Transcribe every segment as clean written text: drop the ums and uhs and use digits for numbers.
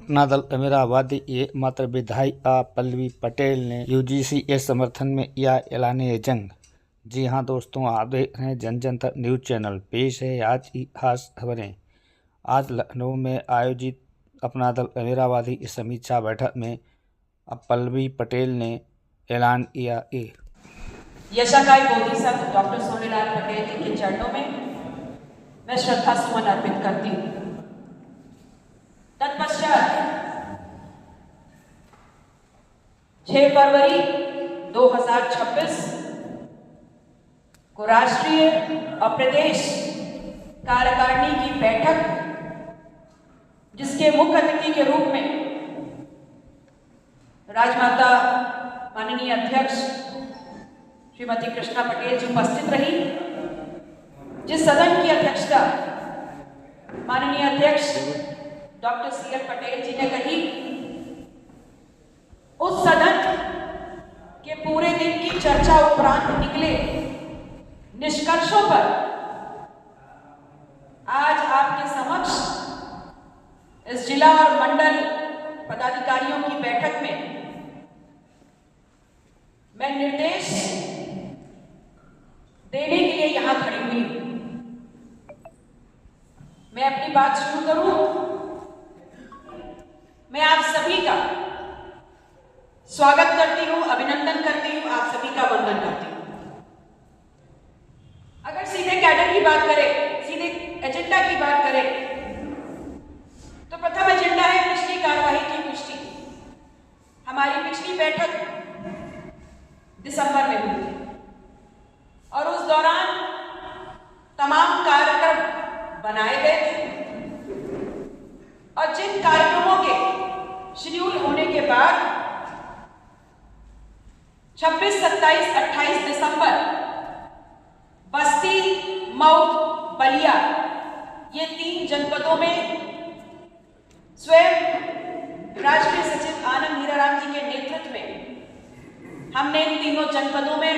अपना दल अमीराबादी ये मात्र विधायिका पल्लवी पटेल ने यूजीसी के समर्थन में किया ऐलान जंग। जी हाँ दोस्तों, आप देख रहे हैं जन जन तक न्यूज़ चैनल। पेश है आज की खास खबरें। आज लखनऊ में आयोजित अपना दल अमीराबादी की समीक्षा बैठक में अब पल्लवी पटेल ने ऐलान किया कि यशागाई बोधिसत्व डॉक्टर सोनीलाल पटेल जी के चरणों में मैं श्रद्धा सुमन अर्पित करती हूँ। तत्पश्चात 6 फरवरी 2026 को राष्ट्रीय और प्रदेश कार्यकारिणी की बैठक, जिसके मुख्य अतिथि के रूप में राजमाता माननीय अध्यक्ष श्रीमती कृष्णा पटेल जी उपस्थित रही, जिस सदन की अध्यक्षता माननीय अध्यक्ष डॉक्टर CL पटेल जी ने कही, उस सदन के पूरे दिन की चर्चा उपरांत निकले निष्कर्षों पर आज आपके समक्ष इस जिला और मंडल पदाधिकारियों की बैठक में मैं निर्देश देने के लिए यहां खड़ी हुई हूं। मैं अपनी बात शुरू करूं। मैं आप सभी का स्वागत करती हूं, अभिनंदन करती हूं, आप सभी का वंदन करती हूं। अगर सीधे कैडर की बात करें, सीधे एजेंडा की बात करें, तो प्रथम एजेंडा है पिछली कार्यवाही की पुष्टि। हमारी पिछली बैठक दिसंबर में हुई थी और उस दौरान तमाम कार्यक्रम बनाए गए थे और जिन कार्यक्रमों के शेड्यूल होने के बाद 26, 27, 28 दिसंबर बस्ती, मऊ, बलिया ये 3 जनपदों में स्वयं राष्ट्रीय सचिव आनंद हीराराम जी के नेतृत्व में हमने इन तीनों जनपदों में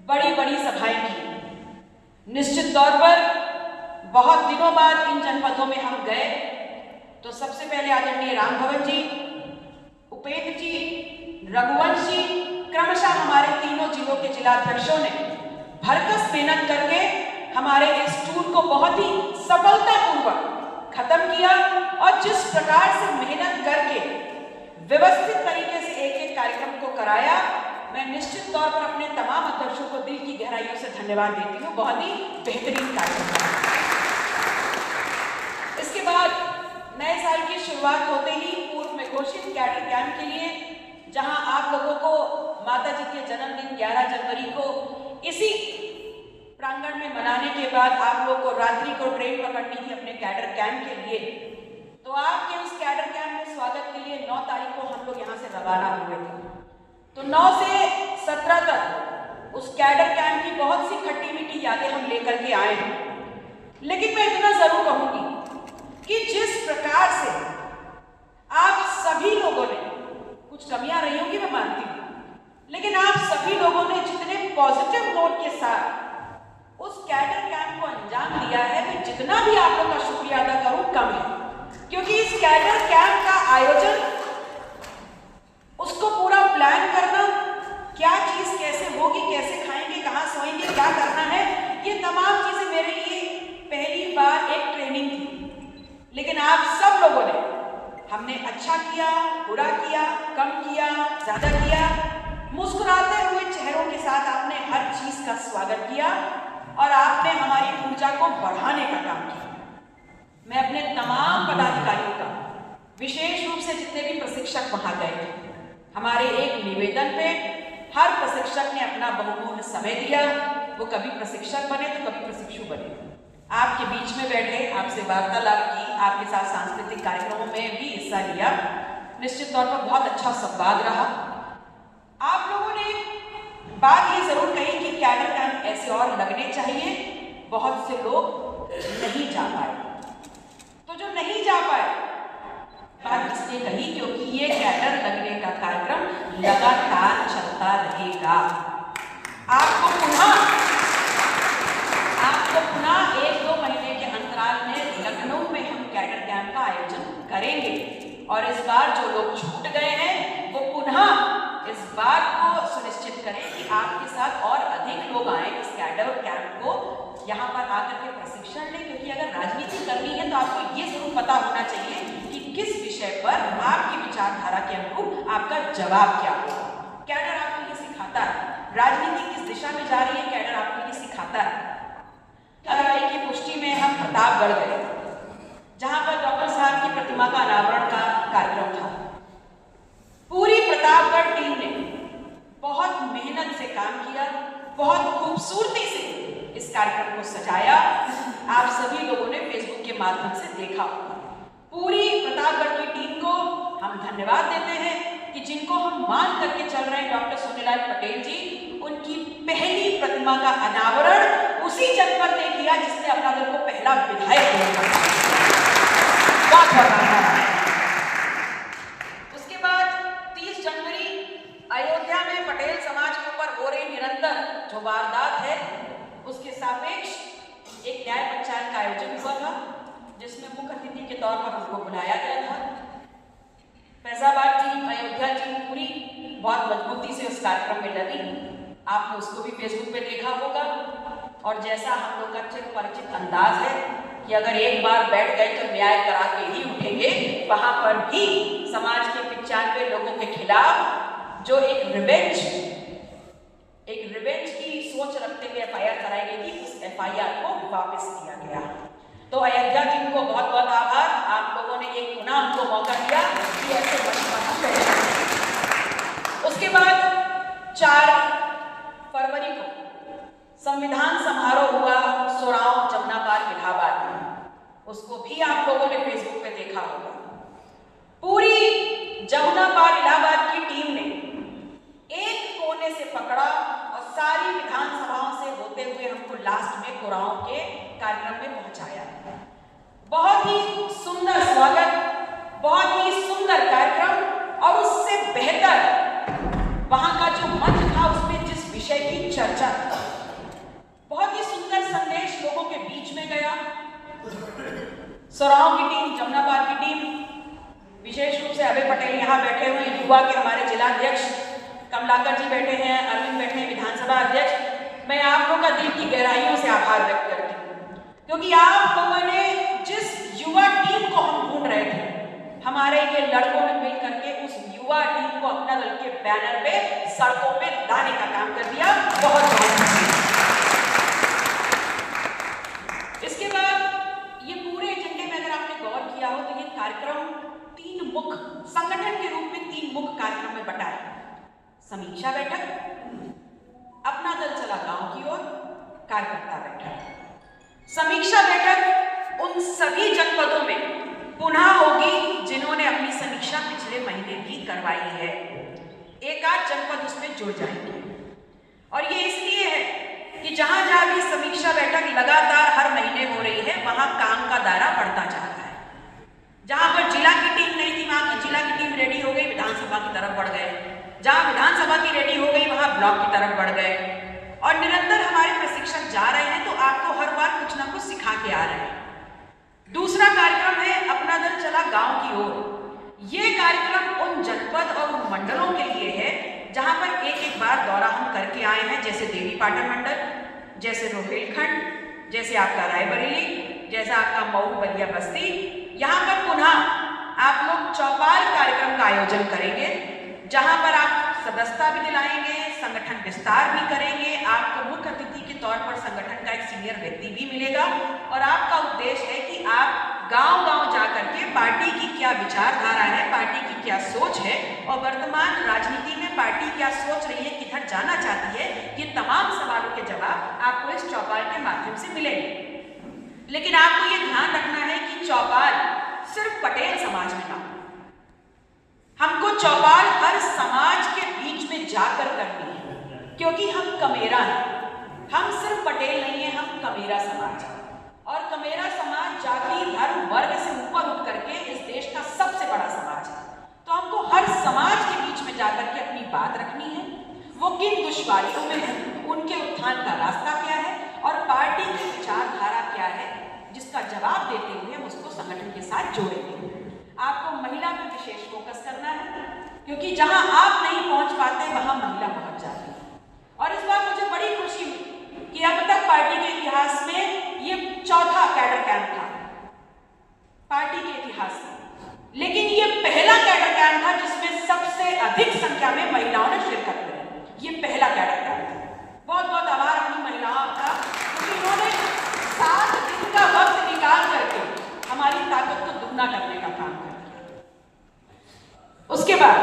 बड़ी बड़ी सभाएं की। निश्चित तौर पर बहुत दिनों बाद इन जनपदों में हम गए तो सबसे पहले आदरणीय राम भवन जी, उपेंद्र जी, रघुवंश जी, क्रमशः हमारे तीनों जिलों के जिलाध्यक्षों ने भरकस मेहनत करके हमारे इस टूर को बहुत ही सफलतापूर्वक खत्म किया और जिस प्रकार से मेहनत करके व्यवस्थित तरीके से एक एक कार्यक्रम को कराया, मैं निश्चित तौर पर अपने तमाम अध्यक्षों को दिल की गहराइयों से धन्यवाद देती हूँ। बहुत ही बेहतरीन कार्यक्रम। इसके बाद नए साल की शुरुआत होते ही पूर्व में घोषित कैडर कैंप के लिए, जहां आप लोगों को माता जी के जन्मदिन 11 जनवरी को इसी प्रांगण में मनाने के बाद आप लोग को रात्रि को ट्रेन पकड़नी थी अपने कैडर कैंप के लिए, तो आपके उस कैडर कैंप में स्वागत के लिए 9 तारीख को हम लोग यहाँ से रवाना हुए थे। तो 9 से 17 तक उस कैडर कैंप की बहुत सी खट्टी मीठी यादें हम लेकर के आए हैं। लेकिन मैं इतना जरूर कहूंगी कि जिस प्रकार से आप सभी लोगों ने, कुछ कमियां रही होंगी मैं मानती हूं, लेकिन आप सभी लोगों ने जितने पॉजिटिव नोट के साथ उस कैडर कैंप को अंजाम दिया है, मैं जितना भी आप लोग का शुक्रिया अदा करूं कम है। क्योंकि इस कैडर कैंप का आयोजन, उसको पूरा प्लान करना, क्या चीज कैसे होगी, कैसे खाएंगे, कहां सोएंगे, क्या करना है, ये तमाम चीजें मेरे लिए पहली बार एक ट्रेनिंग थी। लेकिन आप सब लोगों ने, हमने अच्छा किया, बुरा किया, कम किया, ज्यादा किया, मुस्कुराते हुए चेहरों के साथ आपने हर चीज का स्वागत किया और आपने हमारी ऊर्जा को बढ़ाने का काम किया। मैं अपने तमाम पदाधिकारियों का, विशेष रूप से जितने भी प्रशिक्षक वहां गए थे, हमारे एक निवेदन पे हर प्रशिक्षक ने अपना बहुमूल्य समय दिया। वो कभी प्रशिक्षक बने तो कभी प्रशिक्षु बने, आपके बीच में बैठे, आपसे वार्तालाप की, आपके साथ सांस्कृतिक कार्यक्रमों में भी हिस्सा लिया। निश्चित तौर पर बहुत अच्छा संवाद रहा। आप लोगों ने बात ये जरूर कही कि कैडर कैंप ऐसे और लगने चाहिए। बहुत से लोग नहीं जा पाए, तो जो नहीं जा पाए, बात इसलिए कही क्योंकि ये कैडर लगने का कार्यक्रम लगातार चलता रहेगा। आपको पुनः 1-2 महीने के अंतराल में लखनऊ में हम कैडर कैंप का आयोजन करेंगे। और इस बार जो लोग छूट गए हैं वो पुनः इस बात को सुनिश्चित करें कि आपके साथ और अधिक लोग आए इस कैडर कैंप को यहाँ पर आकर के प्रशिक्षण लें, क्योंकि अगर राजनीति करनी है तो आपको ये जरूर पता होना चाहिए कि किस विषय पर आपकी विचारधारा के अनुरूप आपका जवाब क्या होगा। कैडर आपको ये सिखाता है, राजनीति किस दिशा में जा रही है कैडर आपको ये सिखाता है। कार्रवाई की पुष्टि में हम प्रतापगढ़ गए, जहां पर डॉक्टर साहब की प्रतिमा का अनावरण का कार्यक्रम था। पूरी प्रतापगढ़ टीम ने बहुत मेहनत से काम किया, बहुत खूबसूरती से इस कार्यक्रम को सजाया। आप सभी लोगों ने फेसबुक के माध्यम से देखा होगा। पूरी प्रतापगढ़ की टीम को हम धन्यवाद देते हैं कि जिनको हम मान करके चल रहे हैं डॉक्टर सोनीलाल पटेल जी, उनकी पहली प्रतिमा का अनावरण उसी जनपद ने किया जिसने अपना दल को पहला विधायक दिया। बहुत धन्यवाद। उसके बाद 30 जनवरी अयोध्या में पटेल समाज के ऊपर हो रही निरंतर जो वारदात है उसके सापेक्ष एक न्याय पंचायत का आयोजन हुआ था, जिसमें मुख्य अतिथि के तौर पर हमको बुलाया गया था। फैजाबाद टीम, अयोध्या टीम पूरी बहुत मजबूती से उस कार्यक्रम में लगी। आपने उसको भी फेसबुक पे देखा होगा। और जैसा हम लोग का चिर परिचित अंदाज है कि अगर एक बार बैठ गए तो न्याय करा के ही उठेंगे, वहां पर भी समाज के 95 लोगों के खिलाफ जो एक रिवेंज की सोच रखते हुए FIR कराई गई थी, उस FIR को वापस किया गया। तो अयोध्या टीम को बहुत बहुत आभार, आप लोगों ने एक पुनः हमको मौका दिया कि ऐसे उसके बाद 4 फरवरी को संविधान समारोह हुआ सोराव जमुना पार इलाहाबाद में। उसको भी आप लोगों ने फेसबुक पे देखा होगा। पूरी जमुना पार इलाहाबाद की टीम ने एक कोने से पकड़ा और सारी विधानसभाओं से होते हुए हमको लास्ट में कोराव के कार्यक्रम में पहुंचाया। बहुत ही सुंदर स्वागत, बहुत ही सुंदर कार्यक्रम, और उससे बेहतर वहां का जो मंच था उसमें जिस विषय की चर्चा, बहुत ही सुंदर संदेश लोगों के बीच में गया। सोराव की टीम, जमुना पार की टीम, विशेष रूप से अभय पटेल यहाँ बैठे हुए हैं, युवा के हमारे जिलाध्यक्ष कमलाकर जी बैठे हैं, अरविंद बैठे हैं, विधानसभा अध्यक्ष। मैं आप लोगों का दिल की गहराइयों से आभार व्यक्त करती हूँ, क्योंकि आप लोगों ने जिस युवा टीम को हम ढूंढ रहे थे, हमारे ये लड़कों ने मिल करके उस युवा टीम को अपना दल के बैनर पे सड़कों पे लाने का काम कर दिया। बहुत बहुत इसके बाद ये पूरे एजेंडे में अगर आपने गौर किया हो तो ये कार्यक्रम 3 मुख्य संगठन के रूप में 3 मुख्य कार्यक्रम में बटा है। समीक्षा बैठक, अपना दल चला गांव की ओर, कार्यकर्ता बैठक। समीक्षा बैठक उन सभी जनपदों में पुनः होगी जिन्होंने अपनी समीक्षा पिछले महीने भी करवाई है। एक आध जनपद उसमें जुड़ जाएंगे, और ये इसलिए है कि जहां जहां भी समीक्षा बैठक लगातार हर महीने हो रही है, वहां काम का दायरा बढ़ता जा रहा है। जहां पर जिला की टीम नहीं थी, वहां की जिला की टीम रेडी हो गई, विधानसभा की तरफ बढ़ गए। जहां विधानसभा की रेडी हो गई, वहां ब्लॉक की तरफ बढ़ गए। और निरंतर हमारे प्रशिक्षक जा रहे हैं, तो आपको हर बार कुछ ना कुछ सिखा के आ रहे हैं। दूसरा कार्यक्रम है अपना दल चला गांव की ओर। ये कार्यक्रम उन जनपद और उन मंडलों के लिए है जहां पर एक बार दौरा हम करके आए हैं, जैसे देवी पाटन मंडल, जैसे रोहिलखंड, जैसे आपका रायबरेली, जैसा आपका मऊ बलिया बस्ती। यहाँ पर पुनः आप लोग चौपाल कार्यक्रम का आयोजन करेंगे, जहां पर आप सदस्यता भी दिलाएंगे, संगठन विस्तार भी करेंगे। आपको मुख्य अतिथि के तौर पर संगठन का एक सीनियर व्यक्ति भी मिलेगा, और आपका उद्देश्य है कि आप गांव-गांव जाकर के पार्टी की क्या विचारधारा है, पार्टी की क्या सोच है, और वर्तमान राजनीति में पार्टी क्या सोच रही है, किधर जाना चाहती है, ये तमाम सवालों के जवाब आपको इस चौपाल के माध्यम से मिलेंगे। लेकिन आपको ये ध्यान रखना है कि चौपाल सिर्फ पटेल समाज में ना, हमको चौपाल हर समाज के बीच में जाकर करनी है, क्योंकि हम कमेरा हैं। हम सिर्फ पटेल नहीं है, हम कमेरा समाज हैं, और कमेरा समाज जाति धर्म वर्ग से ऊपर उठ करके इस देश का सबसे बड़ा समाज है। तो हमको हर समाज के बीच में जाकर के अपनी बात रखनी है, वो किन दुश्वारियों में है, उनके उत्थान का रास्ता क्या है, और पार्टी की विचारधारा क्या है, जिसका जवाब देते हुए हम उसको संगठन के साथ जोड़ेंगे। आपको महिला में विशेष जहां आप नहीं पहुंच पाते वहां महिला पहुंच जाती है। और इस बार मुझे बड़ी खुशी हुई कि अब तक पार्टी के इतिहास में ये चौथा कैडर कैंप था पार्टी के इतिहास में, लेकिन ये पहला कैडर कैंप था जिसमें सबसे अधिक संख्या में महिलाओं ने शिरकत करी। ये पहला कैडर कैंप था। बहुत बहुत आभार अपनी महिलाओं का, क्योंकि इन्होंने 7 दिन का वक्त निकाल करके हमारी ताकत को दुगना करने का काम किया। उसके बाद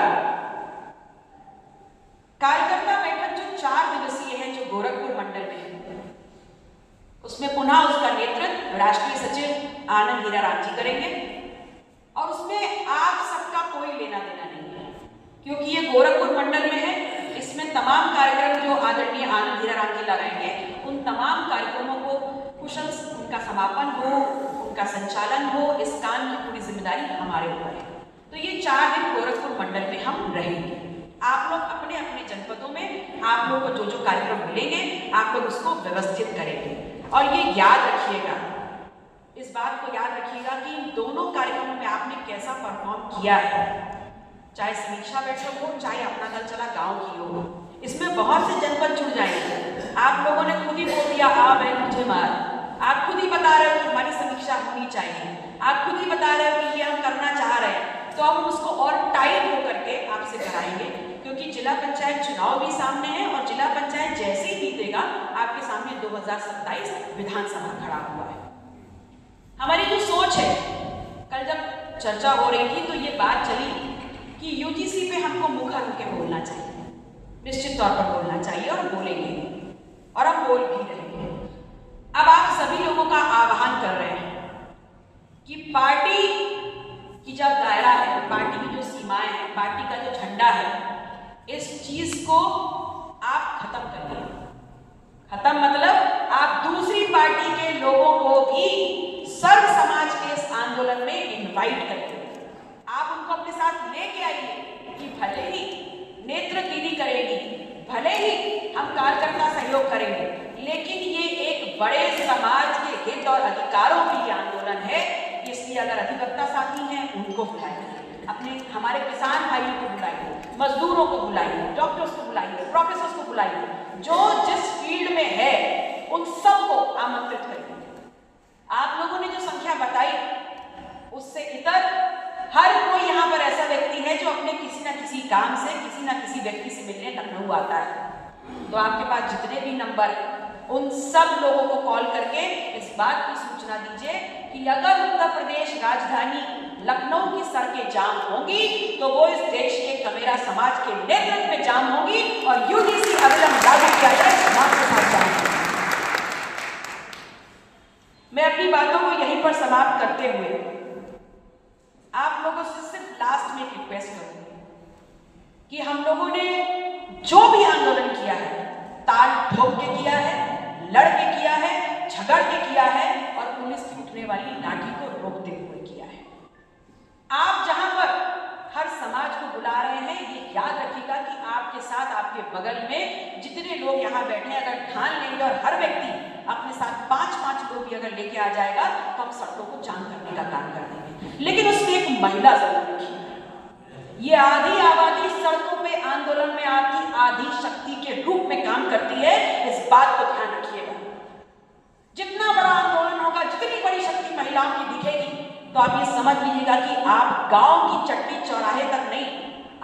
कार्यकर्ता बैठक जो 4 दिवसीय है, जो गोरखपुर मंडल में है, उसमें पुनः उसका नेतृत्व राष्ट्रीय सचिव आनंद हीराराम जी करेंगे। और उसमें आप सबका कोई लेना देना नहीं है, क्योंकि ये गोरखपुर मंडल में है। इसमें तमाम कार्यक्रम जो आदरणीय आनंद हीराराम जी लगाएंगे, उन तमाम कार्यक्रमों को कुशल उनका समापन हो, उनका संचालन हो, इस काम की पूरी जिम्मेदारी हमारे ऊपर है। तो ये 4 दिन गोरखपुर मंडल में हम रहेंगे। आप लोग अपने अपने जनपदों में आप लोग को जो जो कार्यक्रम मिलेंगे, आप लोग उसको व्यवस्थित करेंगे। और ये याद रखिएगा, इस बात को याद रखिएगा कि इन दोनों कार्यक्रमों में आपने कैसा परफॉर्म किया है, चाहे समीक्षा बैठक हो, चाहे अपना दल चला गांव की हो। इसमें बहुत से जनपद जुड़ जाएंगे। आप लोगों ने खुद ही बोल दिया, आ बहन मुझे मार। आप खुद ही बता रहे हो कि हमारी समीक्षा होनी चाहिए, आप खुद ही बता रहे हो कि ये हम करना चाह रहे हैं, तो हम उसको और टाइट होकर के आपसे कराएंगे। क्योंकि जिला पंचायत चुनाव भी सामने है और जिला पंचायत जैसे ही बीतेगा आपके सामने 2027 विधानसभा खड़ा हुआ है। हमारी जो सोच है, कल जब चर्चा हो रही थी तो ये बात चली कि यूजीसी पे हमको मुखर होकर बोलना चाहिए, निश्चित तौर पर बोलना चाहिए और बोलेंगे और हम बोल भी रहेंगे। अब आप सभी लोगों का आह्वान कर रहे हैं कि पार्टी की जो दायरा है, पार्टी की जो सीमाएं हैं, पार्टी का जो झंडा है, इस चीज को आप खत्म करिए। खत्म मतलब आप दूसरी पार्टी के लोगों को भी सर्व समाज के इस आंदोलन में इनवाइट करिए। आप उनको अपने साथ लेके आइए कि भले ही नेत्र दीदी करेगी, भले ही हम कार्यकर्ता सहयोग करेंगे, लेकिन ये एक बड़े समाज के हित और अधिकारों के लिए आंदोलन है। इसलिए अगर अधिवक्ता साथी हैं उनको बुलाइए, अपने हमारे किसान भाइयों को बुलाइए, मजदूरों को बुलाइए, डॉक्टर्स को बुलाइए, प्रोफेसर्स को बुलाइए, जो जिस फील्ड में है उन सबको आमंत्रित करिए। आप लोगों ने जो संख्या बताई उससे इतर हर कोई यहाँ पर ऐसा व्यक्ति है जो अपने किसी ना किसी काम से, किसी ना किसी व्यक्ति से मिलने लखनऊ आता है। तो आपके पास जितने भी नंबर हैं उन सब लोगों को कॉल करके इस बात की सूचना दीजिए कि अगर उत्तर प्रदेश राजधानी लखनऊ की सड़कें जाम होंगी तो वो इस देश के कमेरा समाज के नेतृत्व में जाम होंगी और यूजीसी अविलंब लागू किया जाए, समाज के साथ जाम होगी। मैं अपनी बातों को यहीं पर समाप्त करते हुए आप लोगों से सिर्फ लास्ट में एक रिक्वेस्ट करूंगी कि हम लोगों ने जो भी आंदोलन किया है, ताल ठोक के किया है, लड़ के किया है, झगड़ के किया है और पुलिस की उठने वाली लाठी को रोकते हुए किया है। आप जहां पर हर समाज को बुला रहे हैं, ये याद रखिएगा कि आपके साथ, आपके बगल में जितने लोग यहाँ बैठे हैं, अगर ठान लेंगे और हर व्यक्ति अपने साथ 5-5 लोग भी अगर लेके आ जाएगा तो हम सड़कों को जाम करने का काम कर देंगे। लेकिन उसमें एक महिला जरूर रखिए। ये आधी आबादी सड़कों पे आंदोलन में आपकी आधी शक्ति के रूप में काम करती है, इस बात को ध्यान रखिएगा। जितना बड़ा आंदोलन होगा, जितनी बड़ी शक्ति महिलाओं की दिखेगी, तो आप ये समझ लीजिएगा कि आप गांव की चट्टी चौराहे तक नहीं,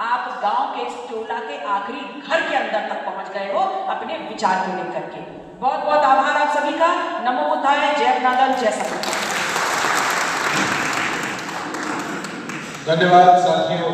आप गांव के इस टोला के आखिरी घर के अंदर तक पहुंच गए हो अपने विचार को लेकर के। बहुत बहुत आभार आप सभी का। नमो बुद्धाय, जय अपना दल, जय समाज। धन्यवाद साथियों।